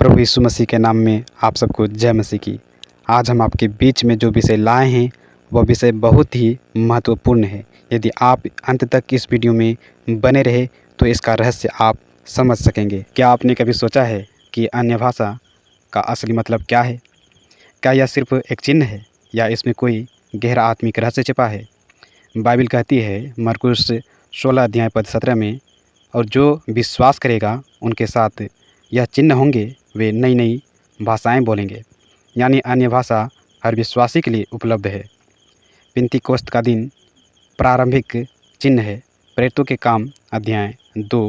प्रभु यीशु मसीह के नाम में आप सबको जय मसीह की। आज हम आपके बीच में जो विषय लाए हैं वह विषय बहुत ही महत्वपूर्ण है। यदि आप अंत तक इस वीडियो में बने रहे तो इसका रहस्य आप समझ सकेंगे। क्या आपने कभी सोचा है कि अन्य भाषा का असली मतलब क्या है? क्या यह सिर्फ एक चिन्ह है या इसमें कोई गहरा आत्मिक रहस्य छिपा है? बाइबल कहती है मरकुस 16 अध्याय पद 17 में, और जो विश्वास करेगा उनके साथ यह चिन्ह होंगे, वे नई नई भाषाएं बोलेंगे। यानी अन्य भाषा हर विश्वासी के लिए उपलब्ध है। पिंतीकोस्त का दिन प्रारंभिक चिन्ह है। प्रेरितों के काम अध्याय 2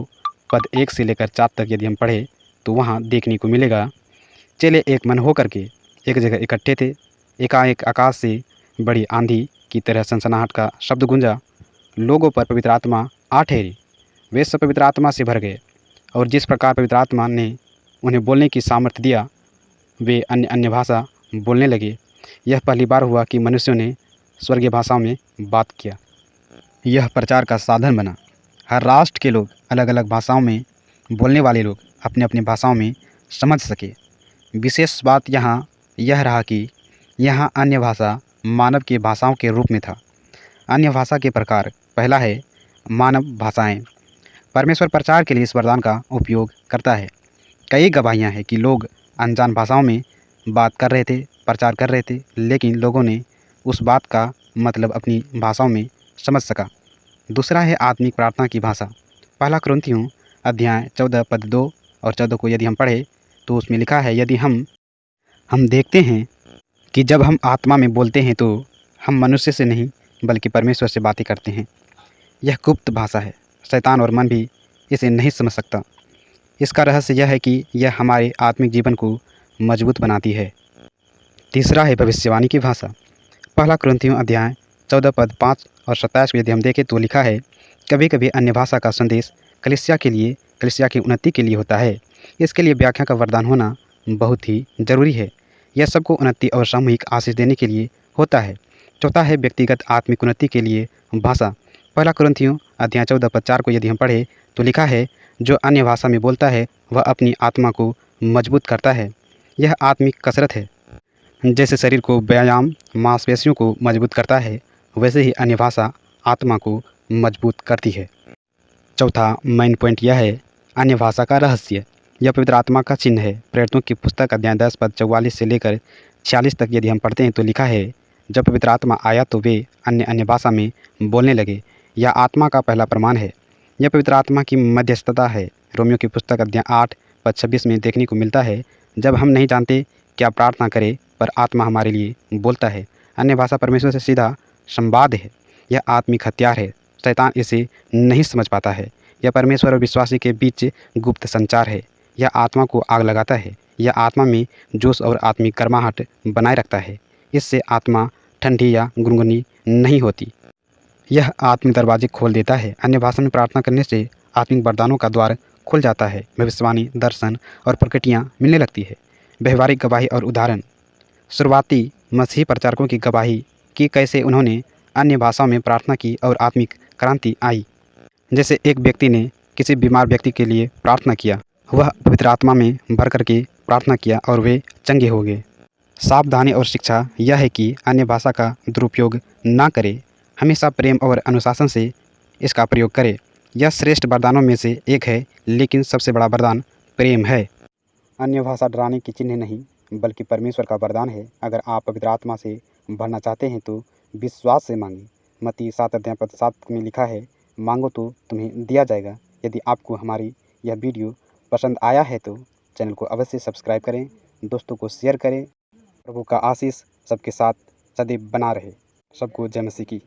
पद 1 से लेकर 4 तक यदि हम पढ़े तो वहाँ देखने को मिलेगा, चेले एक मन होकर के एक जगह इकट्ठे थे। एकाएक आकाश से बड़ी आंधी की तरह सनसनाहट का शब्द गूंजा। लोगों पर पवित्र आत्मा आ ठहरी। वे सब पवित्र आत्मा से भर गए, और जिस प्रकार पवित्र आत्मा ने उन्हें बोलने की सामर्थ्य दिया, वे अन्य अन्य भाषा बोलने लगे। यह पहली बार हुआ कि मनुष्यों ने स्वर्गीय भाषाओं में बात किया। यह प्रचार का साधन बना। हर राष्ट्र के लोग, अलग अलग भाषाओं में बोलने वाले लोग अपने अपने भाषाओं में समझ सके। विशेष बात यहाँ यह रहा कि यहाँ अन्य भाषा मानव की भाषाओं के रूप में था। अन्य भाषा के प्रकार, पहला है मानव भाषाएं। परमेश्वर प्रचार के लिए इस वरदान का उपयोग करता है। कई गवाहियाँ हैं कि लोग अनजान भाषाओं में बात कर रहे थे, प्रचार कर रहे थे, लेकिन लोगों ने उस बात का मतलब अपनी भाषाओं में समझ सका। दूसरा है आत्मिक प्रार्थना की भाषा। पहला कुरिन्थियों अध्याय 14 पद 2 और 14 को यदि हम पढ़े तो उसमें लिखा है, यदि हम देखते हैं कि जब हम आत्मा में बोलते हैं तो हम मनुष्य से नहीं बल्कि परमेश्वर से बातें करते हैं। यह गुप्त भाषा है। शैतान और मन भी इसे नहीं समझ सकता। इसका रहस्य यह है कि यह हमारे आत्मिक जीवन को मजबूत बनाती है। तीसरा है भविष्यवाणी की भाषा। पहला कुरिन्थियों अध्याय 14 पद 5 और 27 को यदि हम देखें तो लिखा है, कभी कभी अन्य भाषा का संदेश कलीसिया की उन्नति के लिए होता है। इसके लिए व्याख्या का वरदान होना बहुत ही जरूरी है। यह सबको उन्नति और सामूहिक आशीष देने के लिए होता है। चौथा है व्यक्तिगत आत्मिक उन्नति के लिए भाषा। पहला कुरिन्थियों अध्याय 14 पद 4 को यदि हम पढ़े तो लिखा है, जो अन्य भाषा में बोलता है वह अपनी आत्मा को मजबूत करता है। यह आत्मिक कसरत है। जैसे शरीर को व्यायाम मांसपेशियों को मजबूत करता है, वैसे ही अन्य भाषा आत्मा को मजबूत करती है। चौथा मेन पॉइंट यह है, अन्य भाषा का रहस्य। यह पवित्र आत्मा का चिन्ह है। प्रेरितों की पुस्तक अध्याय 10 पद 44 से लेकर 46 तक यदि हम पढ़ते हैं तो लिखा है, जब पवित्र आत्मा आया तो वे अन्य अन्य भाषा में बोलने लगे। यह आत्मा का पहला प्रमाण है। यह पवित्र आत्मा की मध्यस्थता है। रोमियो की पुस्तक अध्याय 8 पद 26 में देखने को मिलता है, जब हम नहीं जानते क्या प्रार्थना करें पर आत्मा हमारे लिए बोलता है। अन्य भाषा परमेश्वर से सीधा संवाद है। यह आत्मिक हथियार है। शैतान इसे नहीं समझ पाता है। यह परमेश्वर और विश्वासी के बीच गुप्त संचार है। यह आत्मा को आग लगाता है। यह आत्मा में जोश और आत्मिक गर्माहट बनाए रखता है। इससे आत्मा ठंडी या गुनगुनी नहीं होती। यह आत्मिक दरवाजे खोल देता है। अन्य भाषा में प्रार्थना करने से आत्मिक वरदानों का द्वार खुल जाता है। भविष्यवाणी, दर्शन और प्रकटियाँ मिलने लगती है। व्यवहारिक गवाही और उदाहरण। शुरुआती मसीही प्रचारकों की गवाही कि कैसे उन्होंने अन्य भाषाओं में प्रार्थना की और आत्मिक क्रांति आई। जैसे एक व्यक्ति ने किसी बीमार व्यक्ति के लिए प्रार्थना किया, वह पवित्र आत्मा में भर करके प्रार्थना किया और वे चंगे हो गए। सावधानी और शिक्षा यह है कि अन्य भाषा का दुरुपयोग ना करें। हमेशा प्रेम और अनुशासन से इसका प्रयोग करें। यह श्रेष्ठ वरदानों में से एक है, लेकिन सबसे बड़ा वरदान प्रेम है। अन्य भाषा डराने की चिन्ह नहीं बल्कि परमेश्वर का वरदान है। अगर आप पवित्र आत्मा से भरना चाहते हैं तो विश्वास से मांगें। मत्ती 7 अध्याय पद 7 में लिखा है, मांगो तो तुम्हें दिया जाएगा। यदि आपको हमारी यह वीडियो पसंद आया है तो चैनल को अवश्य सब्सक्राइब करें, दोस्तों को शेयर करें। प्रभु का आशीष सबके साथ सदैव बना रहे। सबको जय मसीह की।